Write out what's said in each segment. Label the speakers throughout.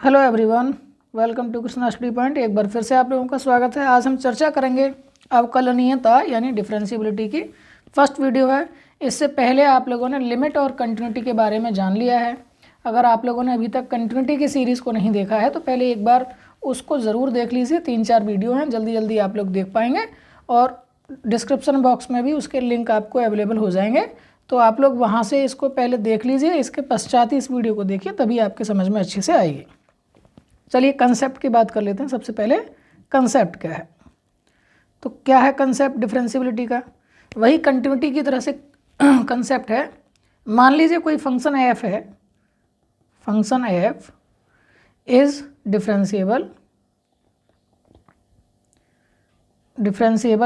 Speaker 1: Hello everyone, welcome to Krishna study point. एक बार फिर से आप लोगों का स्वागत है। आज हम चर्चा करेंगे अवकलनीयता यानी डिफरेंशिएबिलिटी की। फर्स्ट वीडियो है। इससे पहले आप लोगों ने लिमिट और कंटिन्यूटी के बारे में जान लिया है। अगर आप लोगों ने अभी तक कंटिन्यूटी की सीरीज़ को नहीं देखा है तो पहले एक बार उसको ज़रूर देख लीजिए। 3-4 वीडियो हैं, जल्दी जल्दी आप लोग देख पाएंगे और डिस्क्रिप्शन बॉक्स में भी उसके लिंक आपको अवेलेबल हो जाएंगे, तो आप लोग वहाँ से इसको पहले देख लीजिए। इसके पश्चात इस वीडियो को देखिए, तभी आपके समझ में अच्छे से आएगी। चलिए कंसेप्ट की बात कर लेते हैं। सबसे पहले कंसेप्ट क्या है, तो क्या है कंसेप्ट डिफरेंशिएबिलिटी का? वही कंटिन्यूटी की तरह से कंसेप्ट है। मान लीजिए कोई फंक्शन एफ है, फंक्शन एफ इज डिफरेंशिएबल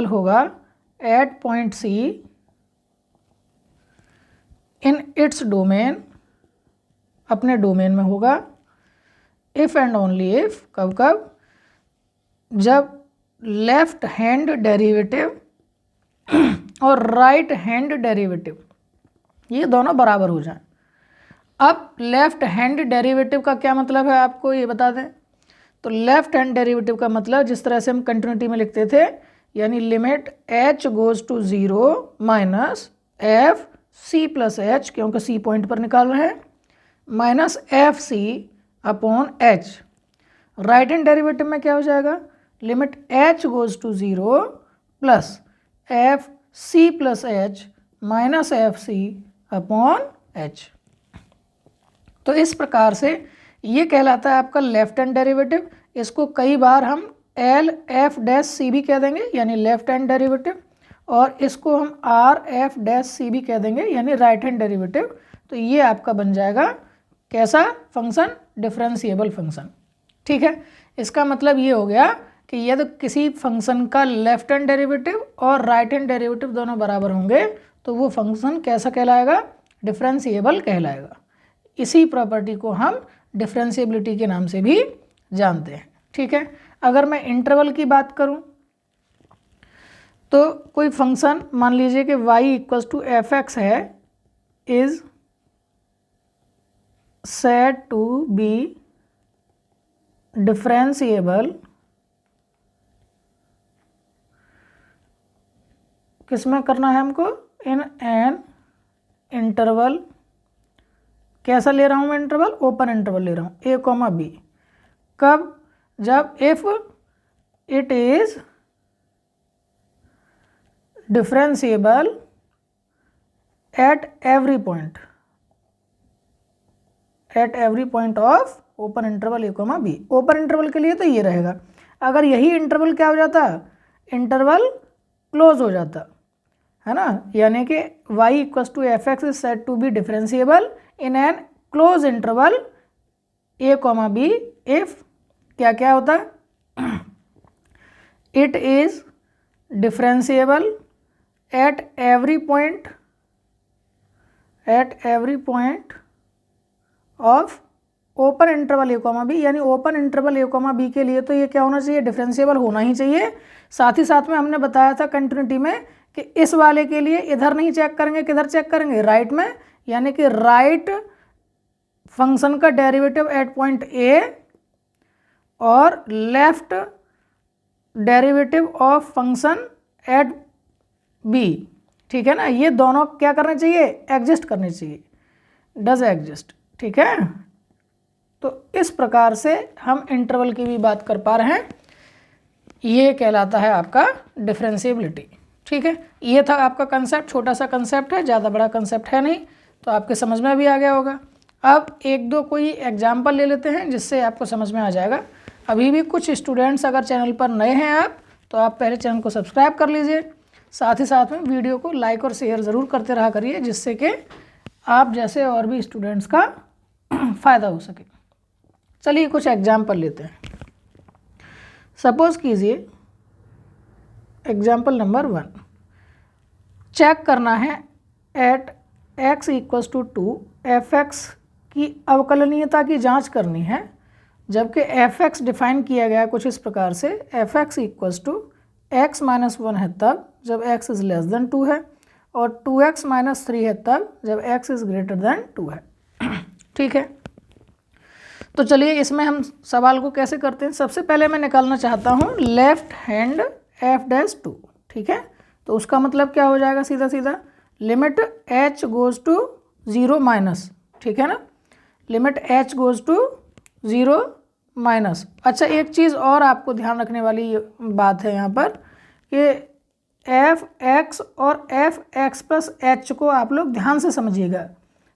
Speaker 1: होगा at point c in its domain, अपने डोमेन में होगा। इफ़ एंड ओनली इफ़, कब कब? जब लेफ्ट हैंड डेरिवेटिव और राइट हैंड डेरिवेटिव ये दोनों बराबर हो जाएं। अब लेफ्ट हैंड डेरिवेटिव का क्या मतलब है आपको ये बता दें। तो लेफ्ट हैंड डेरिवेटिव का मतलब जिस तरह से हम कंटिन्यूटी में लिखते थे, यानी limit h goes to 0 minus f c plus h, क्योंकि सी पॉइंट पर निकाल रहे हैं, minus f c upon h. Right hand derivative में क्या हो जाएगा? Limit h goes to 0 plus f c plus h minus f c upon h. तो इस प्रकार से ये कहलाता है आपका लेफ्ट हैंड डेरिवेटिव। इसको कई बार हम एल एफ डैश सी भी कह देंगे, यानी लेफ्ट हैंड डेरिवेटिव, और इसको हम आर एफ डैश सी भी कह देंगे, यानी राइट हैंड डेरिवेटिव। तो ये आपका बन जाएगा कैसा फंक्शन? Differentiable function. ठीक है, इसका मतलब ये हो गया कि यदि किसी फंक्शन का लेफ्ट हैंड डेरिवेटिव और राइट हैंड डेरिवेटिव दोनों बराबर होंगे तो वो फंक्शन कैसा कहलाएगा? डिफरेंशिएबल कहलाएगा। इसी प्रॉपर्टी को हम डिफरेंशिएबिलिटी के नाम से भी जानते हैं। ठीक है, अगर मैं इंटरवल की बात करूं तो कोई फंक्शन मान लीजिए कि y equals to F X है, is said to be differentiable किस में करना है हमको? In an interval. कैसा ले रहा हूँ मैं इंटरवल? ओपन इंटरवल ले रहा हूँ, ए कॉमा बी। कब? जब if it is differentiable at every point of open interval a comma b. Open interval के लिए तो ये रहेगा। अगर यही इंटरवल क्या हो जाता? इंटरवल क्लोज हो जाता है ना, यानी कि y equals to F x is said to be differentiable in an close interval a comma b if क्या क्या होता है? It is differentiable at every point of open interval a comma b. यानी open interval a comma b के लिए तो ये क्या होना चाहिए? डिफरेंशिएबल होना ही चाहिए। साथ ही साथ में हमने बताया था कंटिन्यूटी में कि इस वाले के लिए इधर नहीं चेक करेंगे, किधर चेक करेंगे? राइट में, यानी कि राइट फंक्शन का डेरिवेटिव एट पॉइंट ए और left derivative of function at b. ठीक है ना, ये दोनों क्या करने चाहिए? एग्जिस्ट करने चाहिए, डज एग्जिस्ट। ठीक है, तो इस प्रकार से हम इंटरवल की भी बात कर पा रहे हैं। ये कहलाता है आपका डिफरेंशिएबिलिटी। ठीक है, ये था आपका कंसेप्ट। छोटा सा कंसेप्ट है, ज़्यादा बड़ा कंसेप्ट है नहीं, तो आपके समझ में भी आ गया होगा। अब एक दो कोई एग्जाम्पल ले लेते हैं जिससे आपको समझ में आ जाएगा। अभी भी कुछ स्टूडेंट्स अगर चैनल पर नए हैं आप, तो आप पहले चैनल को सब्सक्राइब कर लीजिए। साथ ही साथ में वीडियो को लाइक और शेयर ज़रूर करते रहा करिए, जिससे कि आप जैसे और भी स्टूडेंट्स का फ़ायदा हो सके। चलिए कुछ एग्जाम्पल लेते हैं। सपोज़ कीजिए एग्जाम्पल नंबर 1, चेक करना है at x equals to 2 f x की अवकलनीयता की जांच करनी है, जबकि एफ एक्स डिफाइन किया गया है कुछ इस प्रकार से। F x equals to x minus 1 है तब जब x इज़ लेस देन 2 है, और 2x माइनस 3 है तब जब x इज़ ग्रेटर देन 2 है। ठीक है, तो चलिए इसमें हम सवाल को कैसे करते हैं। सबसे पहले मैं निकालना चाहता हूँ लेफ्ट हैंड f'(2), ठीक है। तो उसका मतलब क्या हो जाएगा, सीधा सीधा limit h goes to 0 minus, ठीक है ना, limit h goes to 0 minus. अच्छा, एक चीज़ और आपको ध्यान रखने वाली बात है यहाँ पर कि f(x) और f(x प्लस h) को आप लोग ध्यान से समझिएगा,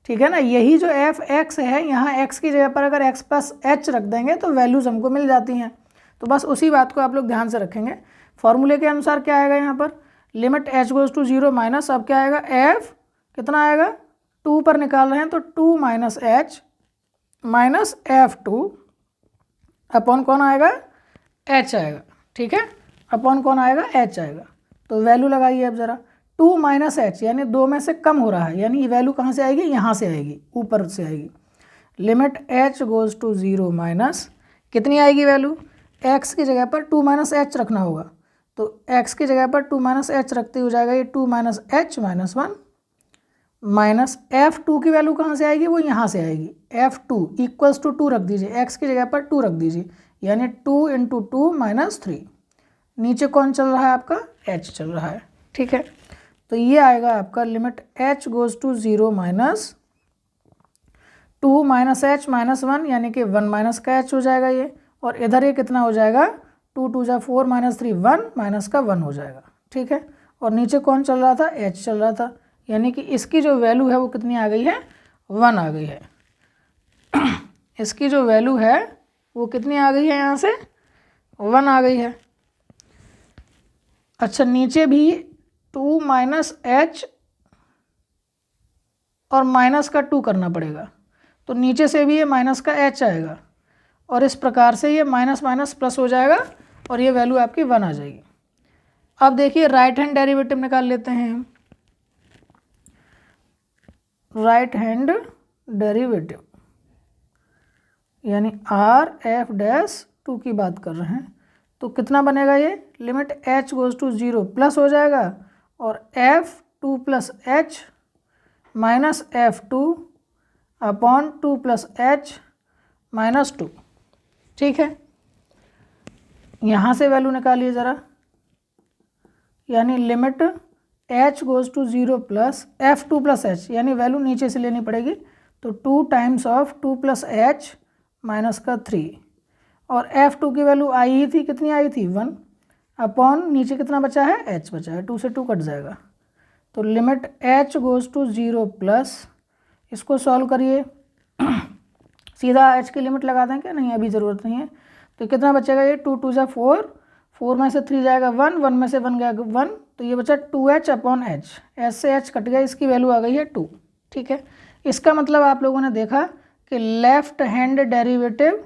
Speaker 1: ठीक है ना। यही जो f(x) है, यहाँ x की जगह पर अगर x प्लस h रख देंगे तो वैल्यूज़ हमको मिल जाती हैं। तो बस उसी बात को आप लोग ध्यान से रखेंगे। फॉर्मूले के अनुसार क्या आएगा यहाँ पर, limit h goes to 0 minus, अब क्या आएगा, f कितना आएगा, 2 पर निकाल रहे हैं तो 2 minus h minus f2 upon कौन आएगा, h आएगा, ठीक है, अपॉन कौन आएगा, h आएगा। तो वैल्यू लगाइए अब ज़रा, 2 माइनस h यानी 2 में से कम हो रहा है, यानी ये वैल्यू कहाँ से आएगी, यहाँ से आएगी, ऊपर से आएगी। Limit h goes to 0 minus कितनी आएगी वैल्यू, x की जगह पर 2 माइनस h रखना होगा, तो x की जगह पर 2 माइनस h रखते हो जाएगा ये 2 minus h minus 1 minus f2 की वैल्यू कहाँ से आएगी, वो यहाँ से आएगी, f2 इक्वल्स टू 2 रख दीजिए, x की जगह पर 2 रख दीजिए, यानी 2 इंटू 2 माइनस 3। नीचे कौन चल रहा है आपका, h चल रहा है, ठीक है। तो ये आएगा आपका limit h goes to 0 minus 2 minus h minus 1, यानी कि 1 माइनस का h हो जाएगा ये, और इधर ये कितना हो जाएगा, 2 2 जा 4 माइनस 3 1 माइनस का 1 हो जाएगा, ठीक है। और नीचे कौन चल रहा था, h चल रहा था, यानी कि इसकी जो वैल्यू है वो कितनी आ गई है, 1 आ गई है। इसकी जो वैल्यू है वो कितनी आ गई है, यहाँ से 1 आ गई है। अच्छा, नीचे भी 2 माइनस h और माइनस का 2 करना पड़ेगा, तो नीचे से भी ये माइनस का h आएगा, और इस प्रकार से ये माइनस माइनस प्लस हो जाएगा और ये वैल्यू आपकी 1 आ जाएगी। अब देखिए राइट हैंड डेरिवेटिव निकाल लेते हैं हम। राइट हैंड डेरिवेटिव यानी RF'(2) की बात कर रहे हैं, तो कितना बनेगा ये, limit h goes to 0 plus हो जाएगा और f2 plus h minus f2 upon 2 plus h minus 2, ठीक है। यहाँ से वैल्यू निकालिए ज़रा, यानी limit h goes to 0 plus f2 plus h, यानी वैल्यू नीचे से लेनी पड़ेगी, तो 2 times of 2 plus h minus का 3, और f2 की वैल्यू आई ही थी, कितनी आई थी, 1, अपॉन नीचे कितना बचा है, h बचा है, 2 से 2 कट जाएगा, तो limit h goes to 0 plus, इसको सॉल्व करिए, सीधा h की लिमिट लगा दें क्या, नहीं अभी ज़रूरत नहीं है। तो कितना बचेगा ये, 2 2 जा 4, 4 में से 3 जाएगा 1, 1 में से 1 गया 1, तो ये बचा 2h अपॉन h, h से h कट गया, इसकी वैल्यू आ गई है 2, ठीक है। इसका मतलब आप लोगों ने देखा कि लेफ्ट हैंड डेरिवेटिव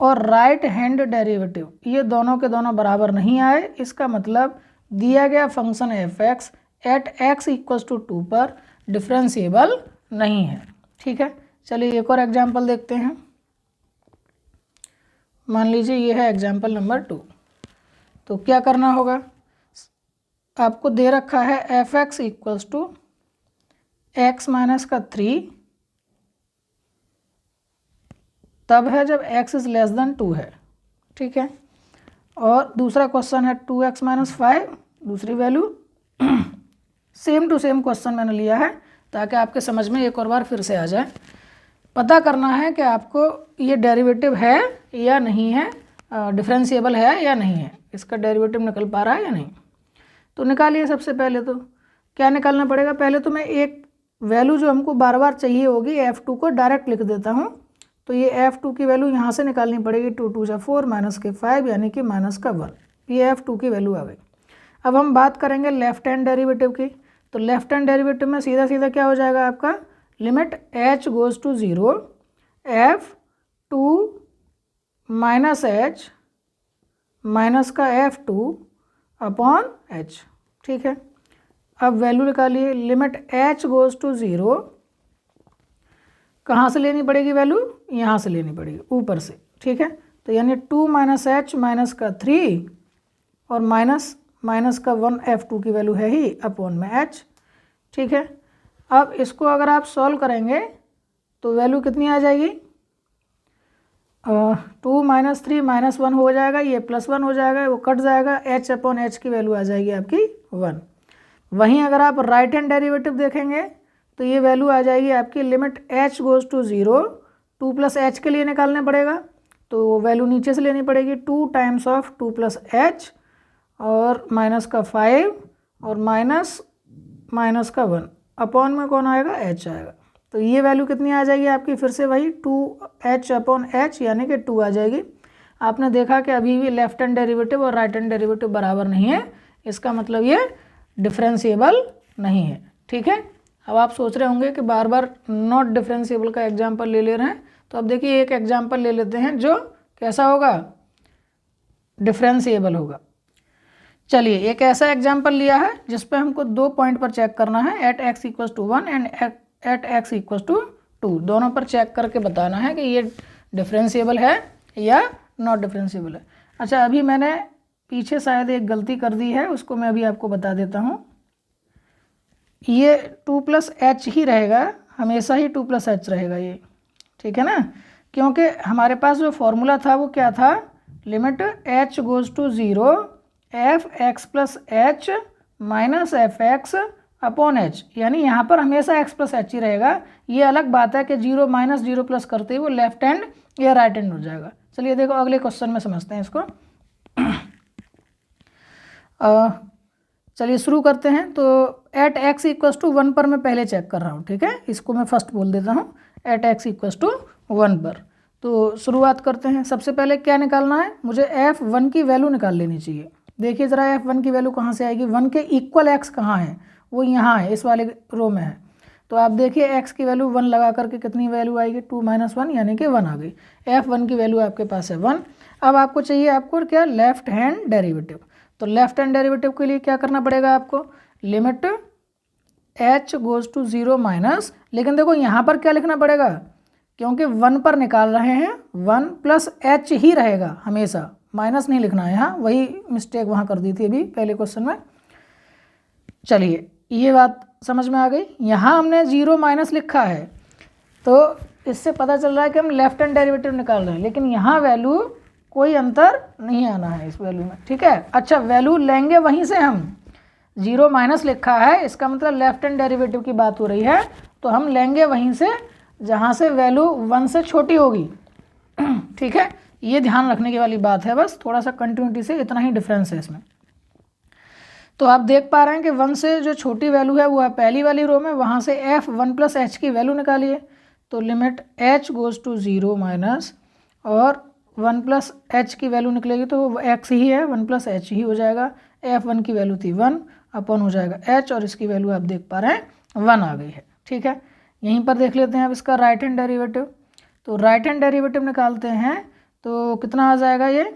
Speaker 1: और राइट हैंड डेरिवेटिव ये दोनों के दोनों बराबर नहीं आए। इसका मतलब दिया गया function f(x) at x equals to 2 पर डिफरेंशिएबल नहीं है, ठीक है। चलिए एक और एग्जाम्पल देखते हैं। मान लीजिए ये है एग्जाम्पल नंबर 2। तो क्या करना होगा, आपको दे रखा है f(x) equals to x minus का 3 तब है जब x इज़ लेस देन 2 है, ठीक है। और दूसरा क्वेश्चन है 2x माइनस 5, दूसरी value. Same to same question मैंने लिया है ताकि आपके समझ में एक और बार फिर से आ जाए। पता करना है कि आपको ये डेरिवेटिव है या नहीं है, डिफरेंशिएबल है या नहीं है, इसका डेरिवेटिव निकल पा रहा है या नहीं। तो निकालिए। सबसे पहले तो क्या निकालना पड़ेगा, पहले तो मैं एक वैल्यू जो हमको बार बार चाहिए होगी f2 को डायरेक्ट लिख देता हूँ। तो ये f2 की वैल्यू यहाँ से निकालनी पड़ेगी, 2 2 जा 4 माइनस के 5 यानी कि माइनस का 1, ये f2 की वैल्यू आ गई। अब हम बात करेंगे लेफ्ट हैंड डेरिवेटिव की। तो लेफ्ट हैंड डेरिवेटिव में सीधा सीधा क्या हो जाएगा आपका, limit h goes to 0 f2 minus h minus का f2 अपॉन h, ठीक है। अब वैल्यू निकालिए, लिमिट h गोज़ टू 0 कहाँ से लेनी पड़ेगी वैल्यू, यहाँ से लेनी पड़ेगी ऊपर से, ठीक है। तो यानी 2 माइनस h माइनस का 3 और माइनस माइनस का 1 f2 की वैल्यू है ही अपॉन में h, ठीक है। अब इसको अगर आप सॉल्व करेंगे तो वैल्यू कितनी आ जाएगी, 2 माइनस 3 माइनस 1 हो जाएगा, ये +1 हो जाएगा, वो कट जाएगा, h अपॉन h की वैल्यू आ जाएगी आपकी 1। वहीं अगर आप राइट हैंड डेरिवेटिव देखेंगे तो ये वैल्यू आ जाएगी आपकी limit h goes to 0, 2 plus h के लिए निकालना पड़ेगा तो वैल्यू नीचे से लेनी पड़ेगी, 2 टाइम्स ऑफ 2 प्लस एच और माइनस का 5 और माइनस का 1 अपॉन में कौन आएगा, h आएगा। तो ये वैल्यू कितनी आ जाएगी आपकी, फिर से वही 2h अपॉन h यानी कि 2 आ जाएगी। आपने देखा कि अभी भी लेफ्ट हैंड डेरिवेटिव और राइट हैंड डेरिवेटिव बराबर नहीं है, इसका मतलब ये डिफरेंशिएबल नहीं है। ठीक है, अब आप सोच रहे होंगे कि बार बार नॉट डिफरेंशिएबल का एग्जाम्पल ले रहे हैं, तो अब देखिए एक एग्जाम्पल ले लेते हैं जो कैसा होगा, डिफरेंशिएबल होगा। चलिए एक ऐसा एग्जाम्पल लिया है जिस पे हमको 2 पॉइंट पर चेक करना है, at x equal to 1 and at x equal to 2, दोनों पर चेक करके बताना है कि ये डिफरेंशिएबल है या नॉट डिफरेंशिएबल है। अच्छा, अभी मैंने पीछे शायद एक गलती कर दी है, उसको मैं अभी आपको बता देता हूँ। ये 2 प्लस एच ही रहेगा, हमेशा ही 2 प्लस एच रहेगा ये, ठीक है ना, क्योंकि हमारे पास जो फॉर्मूला था वो क्या था, limit h goes to 0 f x plus h minus f x upon h, यानी यहाँ पर हमेशा x प्लस एच ही रहेगा। ये अलग बात है कि 0 माइनस 0 प्लस करते ही वो लेफ्ट हैंड या राइट हैंड हो जाएगा। चलिए देखो अगले क्वेश्चन में समझते हैं इसको। चलिए शुरू करते हैं। तो एट x इक्वस टू 1 पर मैं पहले चेक कर रहा हूँ, ठीक है, इसको मैं फर्स्ट बोल देता हूँ, एट x इक्वस टू 1 पर। तो शुरुआत करते हैं। सबसे पहले क्या निकालना है, मुझे f1 की वैल्यू निकाल लेनी चाहिए। देखिए ज़रा f1 की वैल्यू कहाँ से आएगी, 1 के इक्वल x कहाँ है, वो यहाँ है, इस वाले रो में है। तो आप देखिए x की वैल्यू 1 लगा करके कितनी वैल्यू आएगी, 2 माइनस 1 यानी कि 1 आ गई। f1 की वैल्यू आपके पास है 1। अब आपको चाहिए आपको क्या, लेफ्ट हैंड डेरिवेटिव। तो लेफ्ट हैंड डेरिवेटिव के लिए क्या करना पड़ेगा आपको, limit h goes to 0 minus, लेकिन देखो यहाँ पर क्या लिखना पड़ेगा, क्योंकि 1 पर निकाल रहे हैं 1 प्लस h ही रहेगा हमेशा, माइनस नहीं लिखना है यहाँ, वही मिस्टेक वहाँ कर दी थी अभी पहले क्वेश्चन में। चलिए ये बात समझ में आ गई। यहाँ हमने 0 माइनस लिखा है तो इससे पता चल रहा है कि हम लेफ्ट हैंड डेरिवेटिव निकाल रहे हैं, लेकिन यहाँ वैल्यू कोई अंतर नहीं आना है इस वैल्यू में, ठीक है। अच्छा, वैल्यू लेंगे वहीं से, हम 0 माइनस लिखा है, इसका मतलब लेफ्ट हैंड डेरिवेटिव की बात हो रही है, तो हम लेंगे वहीं से जहाँ से वैल्यू 1 से छोटी होगी, ठीक है। ये ध्यान रखने की वाली बात है, बस थोड़ा सा कंटिन्यूटी से इतना ही डिफरेंस है इसमें। तो आप देख पा रहे हैं कि 1 से जो छोटी वैल्यू है वो है पहली वाली रो में, वहाँ से f1 प्लस एच की वैल्यू निकालिए। तो limit h goes to 0 minus और 1 प्लस एच की वैल्यू निकलेगी तो वो x ही है, 1 प्लस एच ही हो जाएगा। f1 की वैल्यू थी 1 अपॉन हो जाएगा h, और इसकी वैल्यू आप देख पा रहे हैं 1 आ गई है, ठीक है। यहीं पर देख लेते हैं अब इसका राइट हैंड डेरिवेटिव। तो राइट हैंड डेरिवेटिव निकालते हैं तो कितना आ जाएगा, ये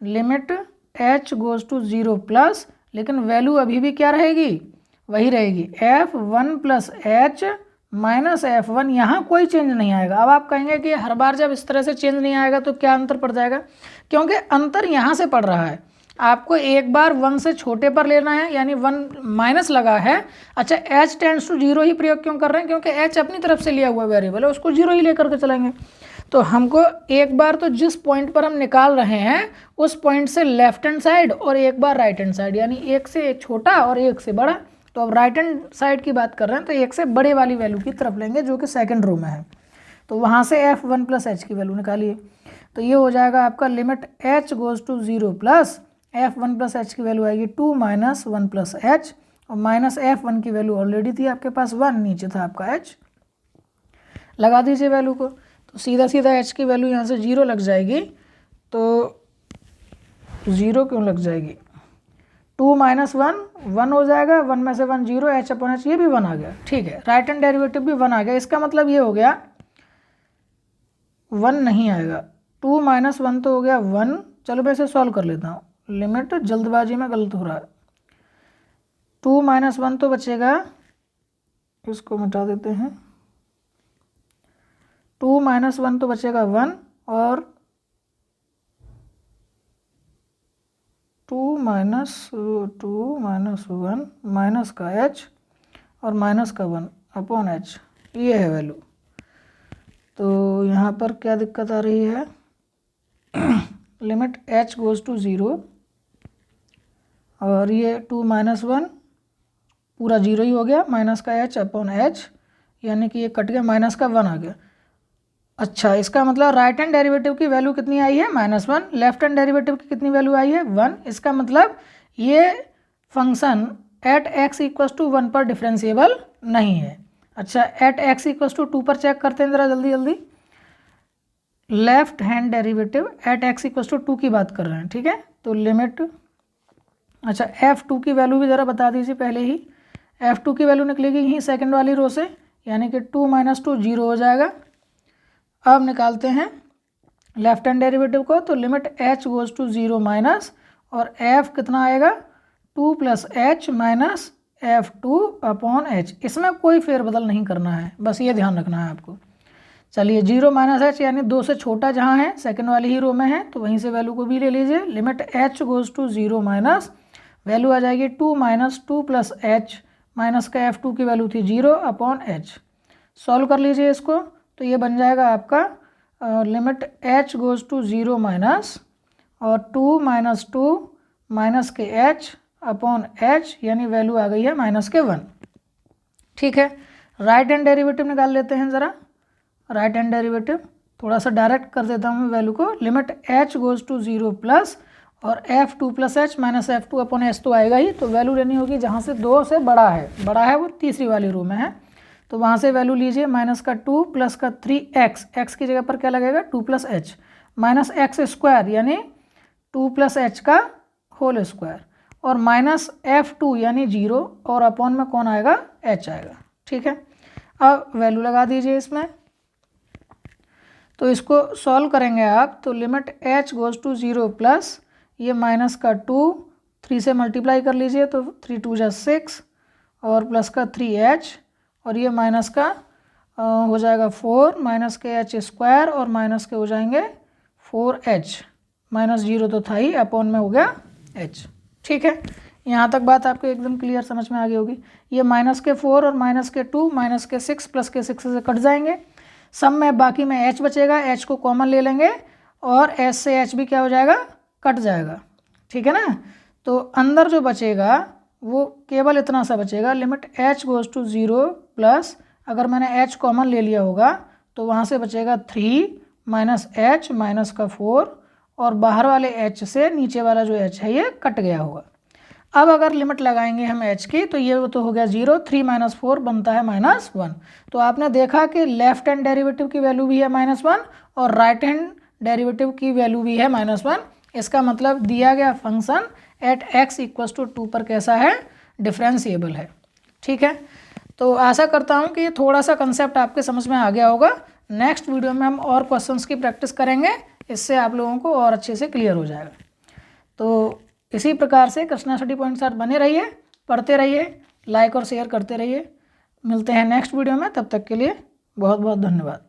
Speaker 1: limit h goes to 0 plus, लेकिन वैल्यू अभी भी क्या रहेगी, वही रहेगी, f1 plus h minus f1, यहाँ कोई चेंज नहीं आएगा। अब आप कहेंगे कि हर बार जब इस तरह से चेंज नहीं आएगा तो क्या अंतर पड़ जाएगा, क्योंकि अंतर यहाँ से पड़ रहा है, आपको एक बार 1 से छोटे पर लेना है, यानी 1 माइनस लगा है। अच्छा, h टेंड्स टू 0 ही प्रयोग क्यों कर रहे हैं, क्योंकि h अपनी तरफ से लिया हुआ वेरिएबल है, उसको 0 ही लेकर के चलेंगे। तो हमको एक बार तो जिस पॉइंट पर हम निकाल रहे हैं उस पॉइंट से लेफ्ट हैंड साइड और एक बार राइट हैंड साइड, यानी एक से एक छोटा और एक से बड़ा। तो अब राइट हैंड साइड की बात कर रहे हैं तो एक से बड़े वाली वैल्यू की तरफ लेंगे जो कि सेकंड रो में है। तो वहाँ से f1 प्लस एच की वैल्यू निकालिए। तो ये हो जाएगा आपका limit h goes to 0 plus f1 plus h की वैल्यू आएगी 2 माइनस 1 प्लस एच, और माइनस f1 की वैल्यू ऑलरेडी थी आपके पास 1, नीचे था आपका h, लगा दीजिए वैल्यू को। तो सीधा सीधा h की वैल्यू यहाँ से 0 लग जाएगी। तो 0 क्यों लग जाएगी, 2 माइनस 1 हो जाएगा, 1 में से 1 0, h अपॉन h, ये भी 1 आ गया, ठीक है। राइट हैंड डेरिवेटिव भी 1 आ गया, इसका मतलब ये हो गया 1 नहीं आएगा, 2 माइनस 1 तो हो गया 1। चलो मैं इसे सॉल्व कर लेता हूँ, लिमिट जल्दबाजी में गलत हो रहा है। 2 माइनस 1 तो बचेगा, इसको मिटा देते हैं, 2 माइनस 1 तो बचेगा 1, और 2 माइनस 1 माइनस का h और माइनस का 1 अपॉन h, ये है वैल्यू। तो यहाँ पर क्या दिक्कत आ रही है, लिमिट h गोज़ टू 0 और ये 2 - 1 पूरा 0 ही हो गया, माइनस का h अपॉन h, यानी कि ये कट गया, माइनस का 1 आ गया। अच्छा, इसका मतलब राइट हैंड डेरिवेटिव की वैल्यू कितनी आई है? -1। लेफ्ट हैंड डेरिवेटिव की कितनी वैल्यू आई है? 1। इसका मतलब ये function at x equals to 1 पर डिफरेंशिएबल नहीं है। अच्छा, एट x इक्वस टू 2 पर चेक करते हैं ज़रा जल्दी जल्दी। Left hand derivative at x equals to 2 की बात कर रहे हैं, ठीक है। तो लिमिट, अच्छा f2 की वैल्यू भी ज़रा बता दीजिए पहले ही। f2 की वैल्यू निकलेगी यहीं सेकंड वाली रो से, यानी कि 2 - 2 0 हो जाएगा। अब निकालते हैं लेफ्ट हैंड डेरिवेटिव को, तो limit h goes to 0 minus और f कितना आएगा? 2 + h minus f2 upon h। इसमें कोई फेरबदल नहीं करना है, बस ये ध्यान रखना है आपको। चलिए 0 - h यानी 2 से छोटा जहाँ है सेकंड वाली ही रो में है, तो वहीं से वैल्यू को भी ले लीजिए। Limit h goes to 0 minus value आ जाएगी 2 - 2 + h, माइनस का f2 की वैल्यू थी 0 अपॉन h। सॉल्व कर लीजिए इसको, तो ये बन जाएगा आपका limit h goes to 0 minus और 2 - 2 माइनस के h अपॉन h, यानी वैल्यू आ गई है -1। ठीक है, राइट हैंड डेरिवेटिव निकाल लेते हैं ज़रा। राइट हैंड डेरिवेटिव थोड़ा सा डायरेक्ट कर देता हूँ मैं वैल्यू को। Limit h goes to 0 plus और f2 + h minus f2 upon h तो आएगा ही, तो वैल्यू लेनी होगी जहाँ से 2 से बड़ा है वो तीसरी वाली रो में है, तो वहाँ से वैल्यू लीजिए। माइनस का 2 प्लस का 3x, x की जगह पर क्या लगेगा? 2 + h माइनस x² यानी 2 + h का होल स्क्वायर और माइनस f2 यानी 0 और अपॉन में कौन आएगा? h आएगा। ठीक है, अब वैल्यू लगा दीजिए इसमें, तो इसको सॉल्व करेंगे आप, तो limit h goes to 0 plus ये माइनस का 2 3 से मल्टीप्लाई कर लीजिए, तो 3 × 2 = 6 और प्लस का 3h और ये माइनस का हो जाएगा 4 माइनस के h² और माइनस के हो जाएंगे 4h, माइनस 0 तो था ही, अपॉन में हो गया h। ठीक है, यहाँ तक बात आपको एकदम क्लियर समझ में आ गई होगी। ये माइनस के 4 और माइनस के 2 माइनस के 6 प्लस के 6 से कट जाएंगे, सम में बाकी में h बचेगा, h को कॉमन ले लेंगे और h से h भी क्या हो जाएगा? कट जाएगा। ठीक है ना, तो अंदर जो बचेगा वो केवल इतना सा बचेगा, limit h goes to 0 plus, अगर मैंने h कॉमन ले लिया होगा तो वहाँ से बचेगा 3 माइनस h माइनस का 4 और बाहर वाले h से नीचे वाला जो h है ये कट गया होगा। अब अगर लिमिट लगाएंगे हम h की, तो ये तो हो गया 0, 3 - 4 बनता है -1। तो आपने देखा कि लेफ्ट हैंड डेरिवेटिव की वैल्यू भी है -1 और राइट हैंड डेरिवेटिव की वैल्यू भी है -1। इसका मतलब दिया गया function at x equals to 2 पर कैसा है? डिफरेंशिएबल है। ठीक है, तो आशा करता हूँ कि थोड़ा सा कंसेप्ट आपके समझ में आ गया होगा। नेक्स्ट वीडियो में हम और क्वेश्चंस की प्रैक्टिस करेंगे, इससे आप लोगों को और अच्छे से क्लियर हो जाएगा। तो इसी प्रकार से कृष्णा स्टडी पॉइंट के साथ बने रहिए, पढ़ते रहिए, लाइक और शेयर करते रहिए। मिलते हैं नेक्स्ट वीडियो में, तब तक के लिए बहुत बहुत धन्यवाद।